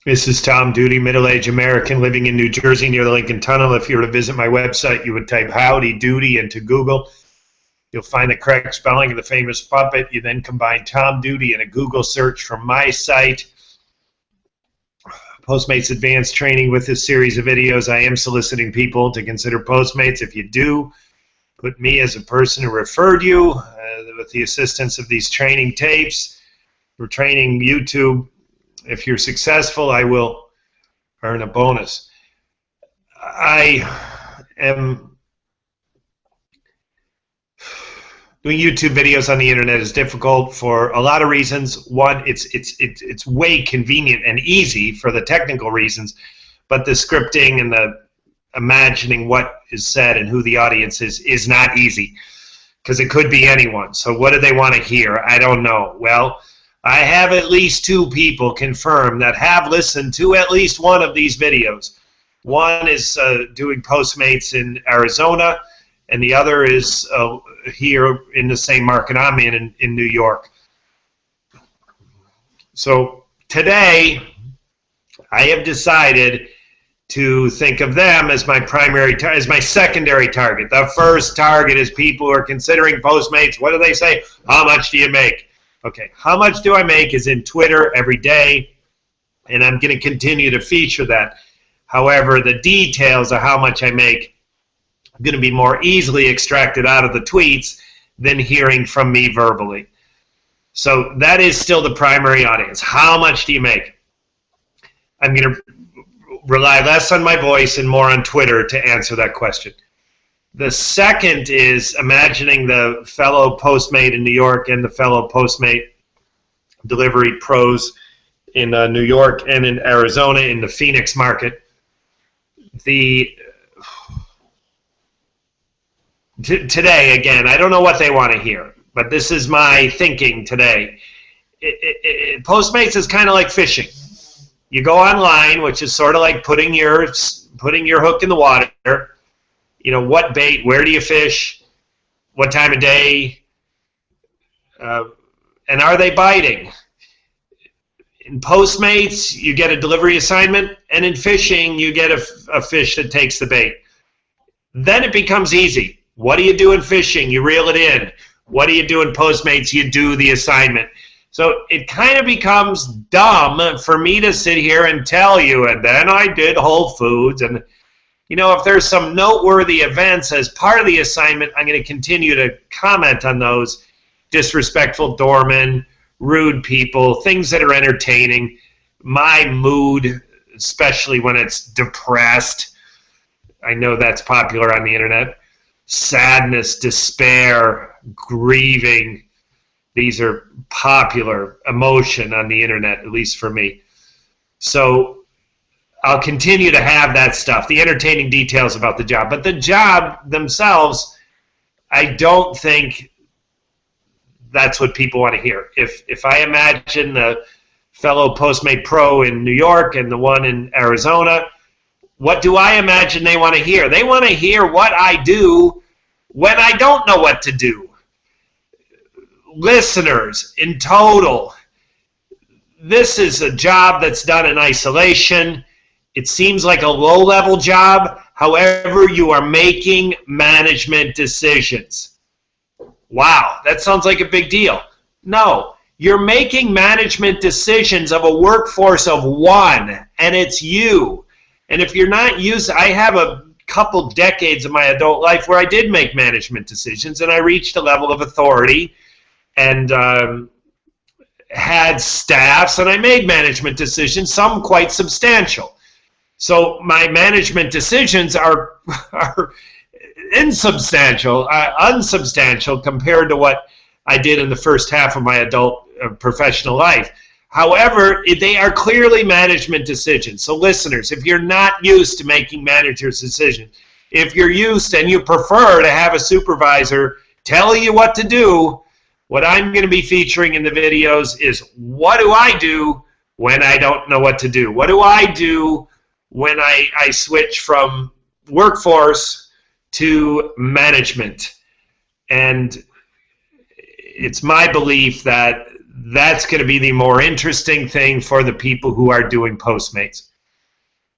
This is Tom Duty, middle-aged American living in New Jersey near the Lincoln Tunnel. If you were to visit my website, you would type Howdy Doody into Google. You'll find the correct spelling of the famous puppet. You then combine Tom Duty in a Google search from my site. Postmates Advanced Training with this series of videos. I am soliciting people to consider Postmates. If you do, put me as a person who referred you with the assistance of these training tapes. We're training YouTube. If you're successful, I will earn a bonus. I am doing YouTube videos on the internet is difficult for a lot of reasons. One, it's way convenient and easy for the technical reasons, but the scripting and the imagining what is said and who the audience is not easy, because it could be anyone. So what do they want to hear? I don't know. Well, I have at least 2 people confirm that have listened to at least one of these videos. One is doing Postmates in Arizona, and the other is here in the same market I'm in New York. So today, I have decided to think of them as my as my secondary target. The first target is people who are considering Postmates. What do they say? How much do you make? Okay, how much do I make is in Twitter every day, and I'm going to continue to feature that. However, the details of how much I make are going to be more easily extracted out of the tweets than hearing from me verbally. So that is still the primary audience. How much do you make? I'm going to rely less on my voice and more on Twitter to answer that question. The second is imagining the fellow Postmate in New York and the fellow Postmate delivery pros in New York and in Arizona in the Phoenix market. Today, again, I don't know what they want to hear, but this is my thinking today. Postmates is kind of like fishing. You go online, which is sort of like putting your hook in the water. You know, what bait, where do you fish, what time of day, and are they biting? In Postmates, you get a delivery assignment, and in fishing, you get a fish that takes the bait. Then it becomes easy. What do you do in fishing? You reel it in. What do you do in Postmates? You do the assignment. So it kind of becomes dumb for me to sit here and tell you, and then I did Whole Foods, and you know, if there's some noteworthy events as part of the assignment, I'm going to continue to comment on those. Disrespectful doormen, rude people, things that are entertaining, my mood, especially when it's depressed. I know that's popular on the internet. Sadness, despair, grieving. These are popular emotion on the internet, at least for me. So I'll continue to have that stuff, the entertaining details about the job. But the job themselves, I don't think that's what people want to hear. If I imagine the fellow Postmate Pro in New York and the one in Arizona, what do I imagine they want to hear? They want to hear what I do when I don't know what to do. Listeners, in total, this is a job that's done in isolation. It seems like a low-level job. However, you are making management decisions. Wow, that sounds like a big deal. No, you're making management decisions of a workforce of 1, and it's you. And if you're not used, I have a couple decades of my adult life where I did make management decisions, and I reached a level of authority and had staffs, and I made management decisions, some quite substantial. So my management decisions are unsubstantial compared to what I did in the first half of my adult professional life. However, they are clearly management decisions. So listeners, if you're not used to making manager's decisions, if you're used and you prefer to have a supervisor tell you what to do, what I'm going to be featuring in the videos is what do I do when I don't know what to do? What do I do when I switch from workforce to management? And it's my belief that that's going to be the more interesting thing for the people who are doing Postmates.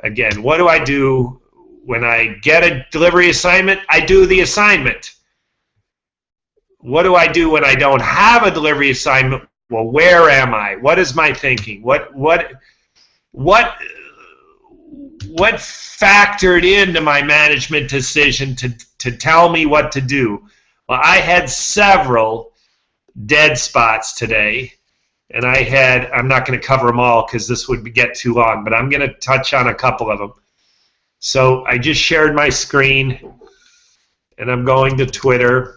Again, what do I do when I get a delivery assignment? I do the assignment. What do I do when I don't have a delivery assignment? Well, where am I? What is my thinking? What factored into my management decision to tell me what to do? Well, I had several dead spots today, and I'm not going to cover them all because this would get too long, but I'm going to touch on a couple of them. So I just shared my screen, and I'm going to Twitter.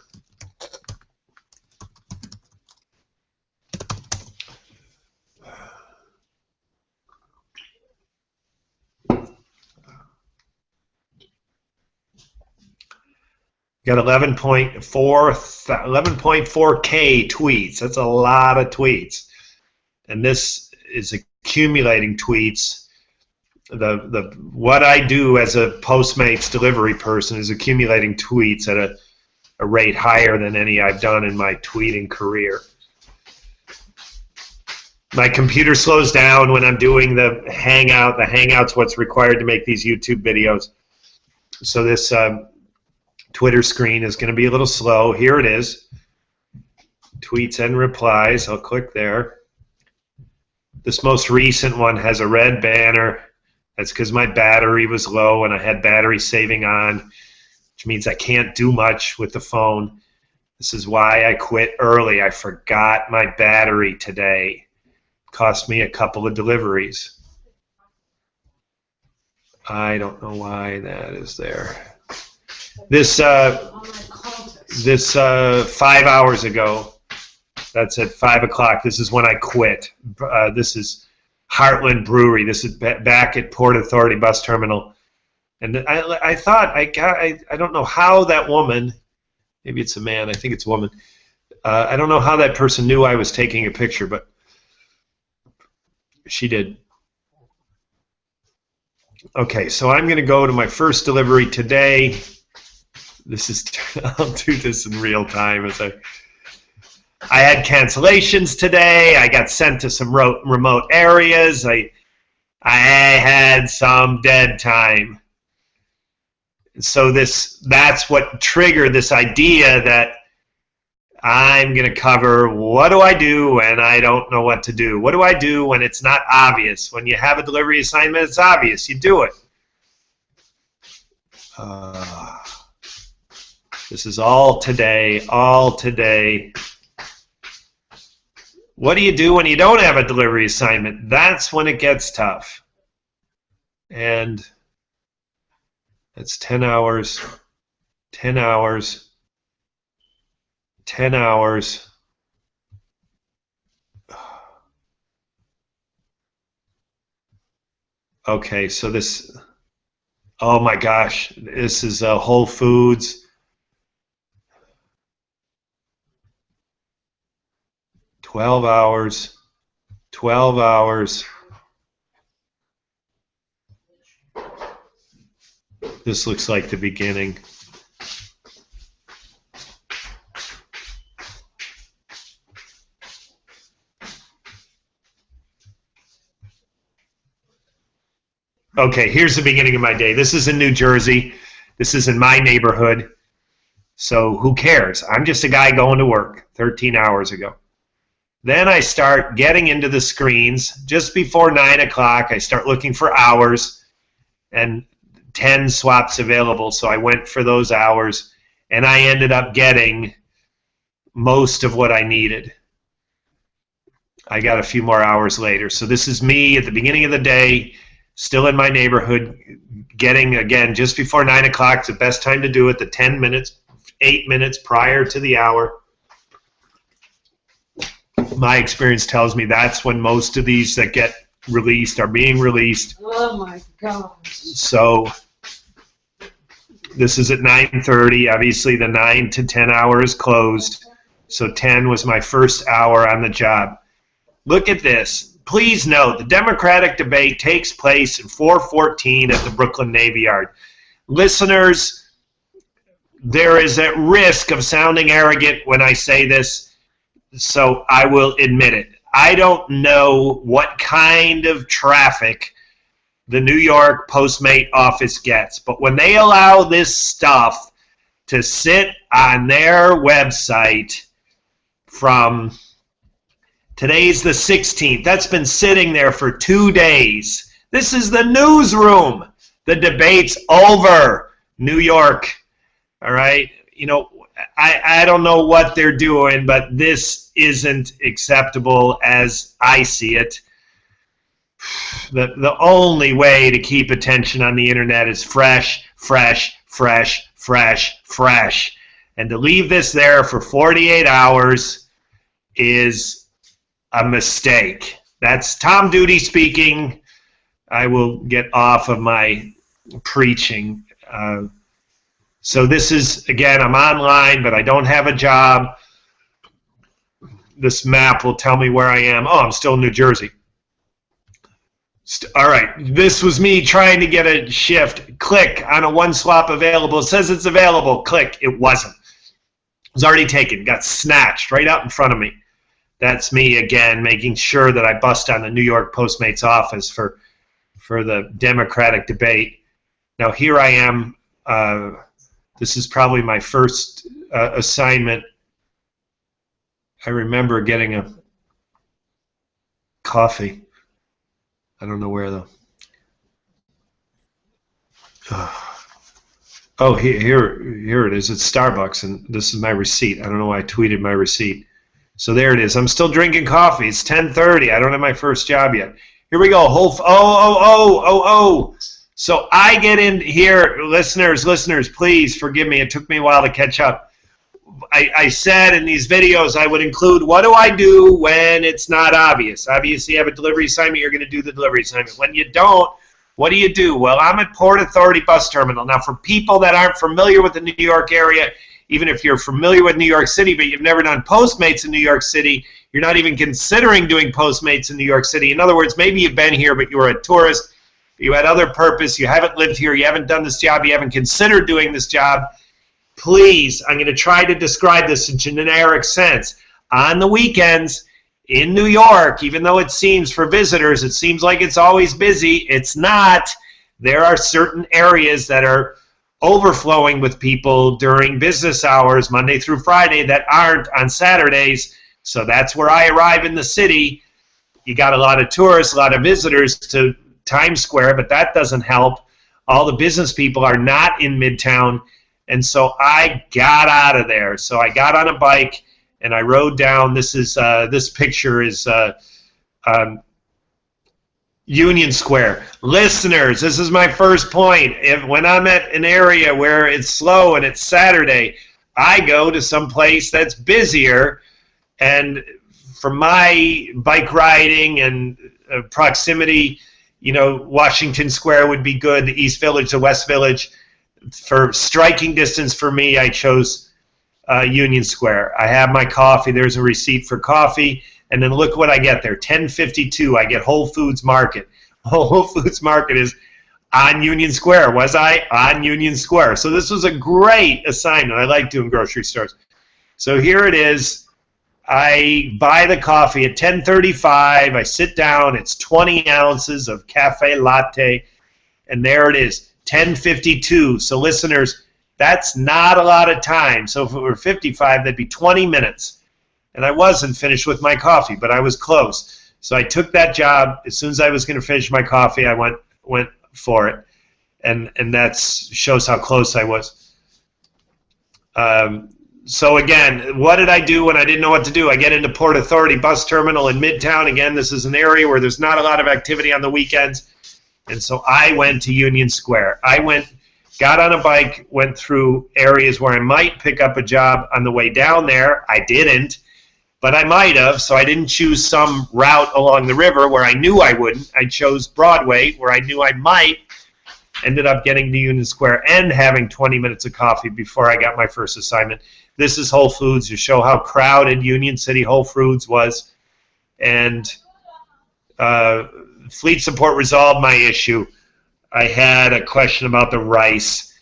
Got 11.4K tweets. That's a lot of tweets. And this is accumulating tweets. What I do as a Postmates delivery person is accumulating tweets at a rate higher than any I've done in my tweeting career. My computer slows down when I'm doing the Hangout. The Hangout's what's required to make these YouTube videos. So this Twitter screen is going to be a little slow. Here it is. Tweets and replies. I'll click there. This most recent one has a red banner. That's because my battery was low and I had battery saving on, which means I can't do much with the phone. This is why I quit early. I forgot my battery today. It cost me a couple of deliveries. I don't know why that is there. This 5 hours ago, that's at 5 o'clock. This is when I quit. This is Heartland Brewery. This is back at Port Authority Bus Terminal. And I thought, I don't know how that woman, maybe it's a man, I think it's a woman. I don't know how that person knew I was taking a picture, but she did. Okay, so I'm going to go to my first delivery today. I'll do this in real time. I had cancellations today. I got sent to some remote areas. I had some dead time. So that's what triggered this idea that I'm going to cover what do I do when I don't know what to do? What do I do when it's not obvious? When you have a delivery assignment, it's obvious. You do it. This is all today, all today. What do you do when you don't have a delivery assignment? That's when it gets tough. And it's 10 hours, 10 hours, 10 hours. Okay, so this, oh my gosh, this is Whole Foods. 12 hours, 12 hours. This looks like the beginning. Okay, here's the beginning of my day. This is in New Jersey. This is in my neighborhood. So who cares? I'm just a guy going to work 13 hours ago. Then I start getting into the screens. Just before 9 o'clock, I start looking for hours, and 10 swaps available, so I went for those hours, and I ended up getting most of what I needed. I got a few more hours later. So this is me at the beginning of the day, still in my neighborhood, getting, again, just before 9 o'clock. It's the best time to do it, the 10 minutes, 8 minutes prior to the hour. My experience tells me that's when most of these that get released are being released. Oh my gosh. So this is at 9:30. Obviously the 9 to 10 hour is closed. So 10 was my first hour on the job. Look at this. Please note the Democratic debate takes place at 4:14 at the Brooklyn Navy Yard. Listeners, there is a risk of sounding arrogant when I say this, so I will admit it. I don't know what kind of traffic the New York Postmate office gets, but when they allow this stuff to sit on their website from today's the 16th, that's been sitting there for 2 days. This is the newsroom. The debate's over, New York. All right? You know, I don't know what they're doing, but this isn't acceptable as I see it. The only way to keep attention on the internet is fresh, fresh, fresh, fresh, fresh. And to leave this there for 48 hours is a mistake. That's Tom Duty speaking. I will get off of my preaching. So this is, again, I'm online, but I don't have a job. This map will tell me where I am. Oh, I'm still in New Jersey. All right, this was me trying to get a shift. Click on a one swap available. It says it's available. Click. It wasn't. It was already taken. Got snatched right out in front of me. That's me again, making sure that I bust on the New York Postmates office for the Democratic debate. Now here I am. This is probably my first assignment. I remember getting a coffee. I don't know where though. Oh, here it is. It's Starbucks, and this is my receipt. I don't know why I tweeted my receipt. So there it is. I'm still drinking coffee. It's 10:30. I don't have my first job yet. Here we go. So I get in here, listeners, please forgive me. It took me a while to catch up. I said in these videos I would include what do I do when it's not obvious. Obviously, you have a delivery assignment, you're going to do the delivery assignment. When you don't, what do you do? Well, I'm at Port Authority Bus Terminal. Now, for people that aren't familiar with the New York area, even if you're familiar with New York City, but you've never done Postmates in New York City, you're not even considering doing Postmates in New York City. In other words, maybe you've been here, but you were a tourist, you had other purpose, you haven't lived here, you haven't done this job, you haven't considered doing this job. Please, I'm going to try to describe this in generic sense. On the weekends in New York, even though it seems for visitors, it seems like it's always busy, it's not. There are certain areas that are overflowing with people during business hours, Monday through Friday, that aren't on Saturdays. So that's where I arrive in the city. You got a lot of tourists, a lot of visitors to Times Square, but that doesn't help. All the business people are not in Midtown. And so I got out of there. So I got on a bike and I rode down. This picture is Union Square. Listeners, this is my first point. When I'm at an area where it's slow and it's Saturday, I go to some place that's busier. And for my bike riding and proximity, you know, Washington Square would be good, the East Village, the West Village. For striking distance for me, I chose Union Square. I have my coffee. There's a receipt for coffee. And then look what I get there. 10:52, I get Whole Foods Market. Whole Foods Market is on Union Square. Was I? On Union Square. So this was a great assignment. I like doing grocery stores. So here it is. I buy the coffee at 10:35. I sit down. It's 20 ounces of cafe latte. And there it is. 10:52. So listeners, that's not a lot of time. So if it were 55, that'd be 20 minutes. And I wasn't finished with my coffee, but I was close. So I took that job. As soon as I was going to finish my coffee, I went for it. And that shows how close I was. So again, what did I do when I didn't know what to do? I get into Port Authority Bus Terminal in Midtown. Again, this is an area where there's not a lot of activity on the weekends. And so I went to Union Square. Got on a bike, went through areas where I might pick up a job on the way down there. I didn't, but I might have, so I didn't choose some route along the river where I knew I wouldn't. I chose Broadway, where I knew I might. Ended up getting to Union Square and having 20 minutes of coffee before I got my first assignment. This is Whole Foods to show how crowded Union City Whole Foods was. And Fleet Support resolved my issue. I had a question about the rice.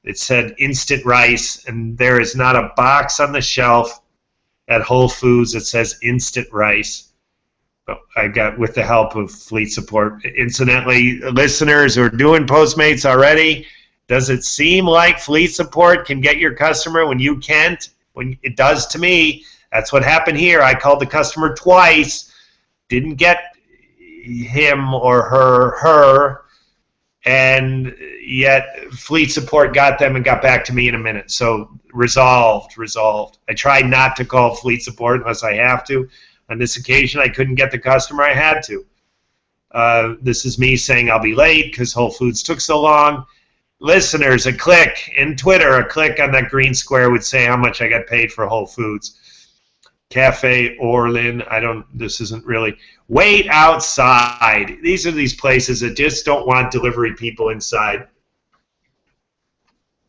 It said instant rice, and there is not a box on the shelf at Whole Foods that says instant rice. I got with the help of Fleet Support. Incidentally, listeners who are doing Postmates already, does it seem like Fleet Support can get your customer when you can't? When it does to me. That's what happened here. I called the customer twice, didn't get him or her, and yet Fleet Support got them and got back to me in a minute. So resolved. I tried not to call Fleet Support unless I have to. On this occasion, I couldn't get the customer. I had to. This is me saying I'll be late because Whole Foods took so long. Listeners, a click in Twitter, a click on that green square would say how much I got paid for Whole Foods. Cafe Orlin, this isn't really. Wait outside. These are these places that just don't want delivery people inside.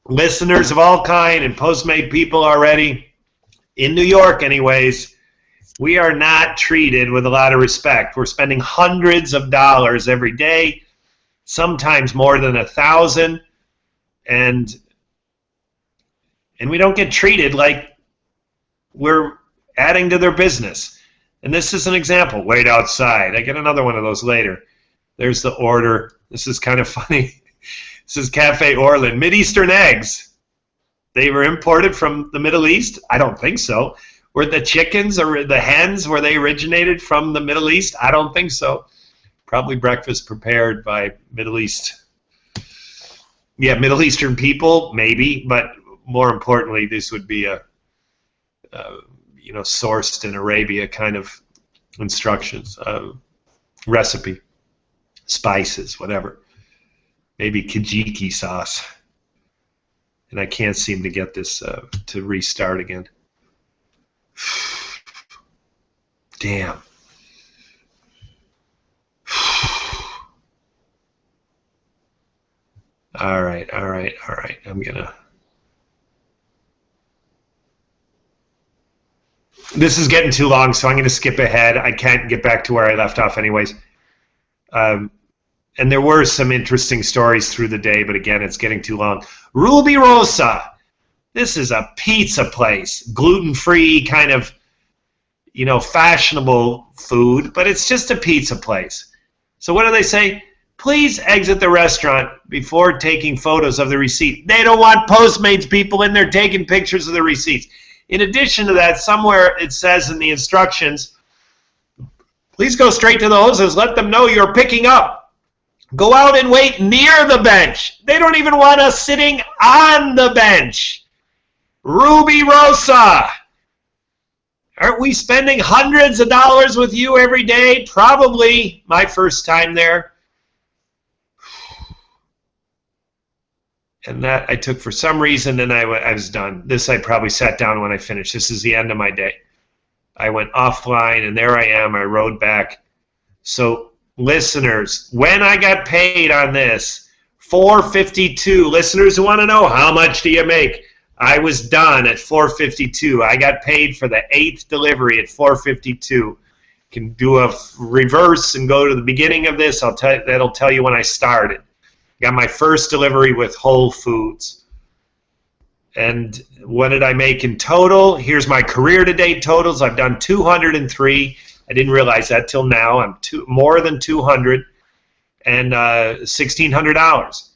Listeners of all kind and Postmate people already, in New York anyways, we are not treated with a lot of respect. We're spending hundreds of dollars every day, sometimes more than 1,000, and we don't get treated like we're adding to their business. And this is an example. Wait outside. I get another one of those later. There's the order. This is kind of funny. This is Cafe Orlin. Mideastern eggs. They were imported from the Middle East? I don't think so. Were the chickens or the hens, were they originated from the Middle East? I don't think so. Probably breakfast prepared by Middle East. Yeah, Middle Eastern people, maybe, but more importantly, this would be a sourced in Arabia kind of instructions, recipe, spices, whatever. Maybe Kajiki sauce. And I can't seem to get this to restart again. Damn. All right. I'm gonna. This is getting too long, so I'm gonna skip ahead. I can't get back to where I left off, anyways. And there were some interesting stories through the day, but again, it's getting too long. Ruby Rosa. This is a pizza place, gluten-free kind of, fashionable food, but it's just a pizza place. So what do they say? Please exit the restaurant before taking photos of the receipt. They don't want Postmates people in there taking pictures of the receipts. In addition to that, somewhere it says in the instructions, please go straight to the hostess. Let them know you're picking up. Go out and wait near the bench. They don't even want us sitting on the bench. Ruby Rosa. Aren't we spending hundreds of dollars with you every day? Probably my first time there. And that I took for some reason, and I was done. This I probably sat down when I finished. This is the end of my day. I went offline, and there I am. I rode back. So, listeners, when I got paid on this, $4.52. Listeners who want to know, how much do you make? I was done at $4.52. I got paid for the 8th delivery at $4.52. Can do a reverse and go to the beginning of this. That'll tell you when I started. Got my first delivery with Whole Foods. And what did I make in total? Here's my career-to-date totals. I've done 203. I didn't realize that till now. I'm more than 200 and $1,600.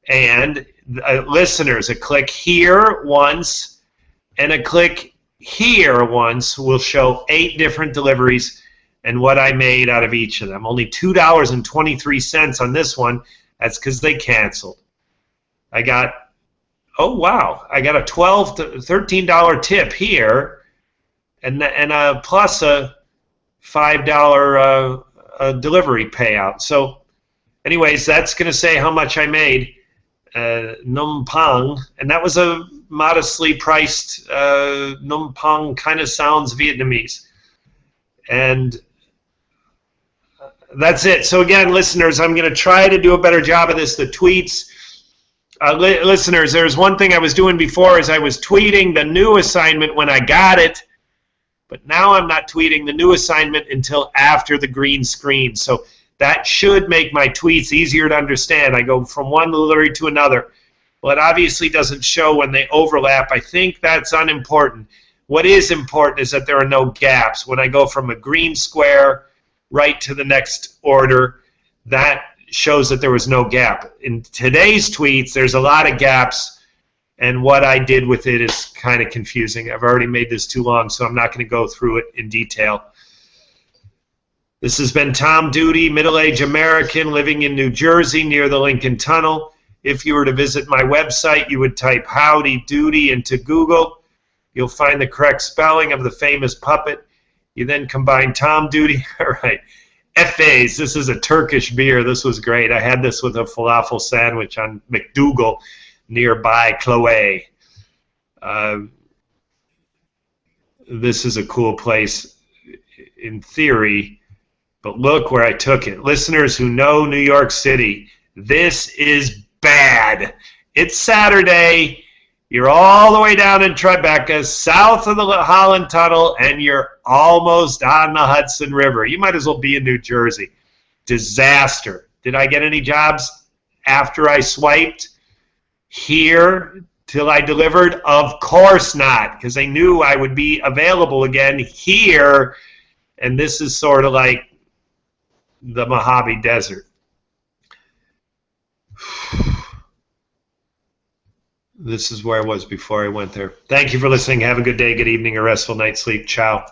And listeners, a click here once and a click here once will show 8 different deliveries and what I made out of each of them. Only $2.23 on this one. That's because they canceled. I got, oh wow, I got a $12 to $13 tip here, and plus a $5 delivery payout. So, anyways, that's going to say how much I made. Num Pang, and that was a modestly priced Num Pang, kind of sounds Vietnamese, and that's it. So again, listeners, I'm going to try to do a better job of this. The tweets, listeners, there's one thing I was doing before is I was tweeting the new assignment when I got it, but now I'm not tweeting the new assignment until after the green screen. So that should make my tweets easier to understand. I go from one delivery to another. Well, it obviously doesn't show when they overlap. I think that's unimportant. What is important is that there are no gaps. When I go from a green square right to the next order. That shows that there was no gap. In today's tweets, there's a lot of gaps, and what I did with it is kind of confusing. I've already made this too long, so I'm not going to go through it in detail. This has been Tom Duty, middle-aged American living in New Jersey near the Lincoln Tunnel. If you were to visit my website, you would type Howdy Doody into Google. You'll find the correct spelling of the famous puppet. You then combine Tom Duty. All right. Efes, this is a Turkish beer. This was great. I had this with a falafel sandwich on McDougal nearby Chloe. This is a cool place in theory, but look where I took it. Listeners who know New York City, this is bad. It's Saturday. You're all the way down in Tribeca, south of the Holland Tunnel, and you're almost on the Hudson River. You might as well be in New Jersey. Disaster. Did I get any jobs after I swiped here till I delivered? Of course not, because they knew I would be available again here, and this is sort of like the Mojave Desert. This is where I was before I went there. Thank you for listening. Have a good day, good evening, a restful night's sleep. Ciao.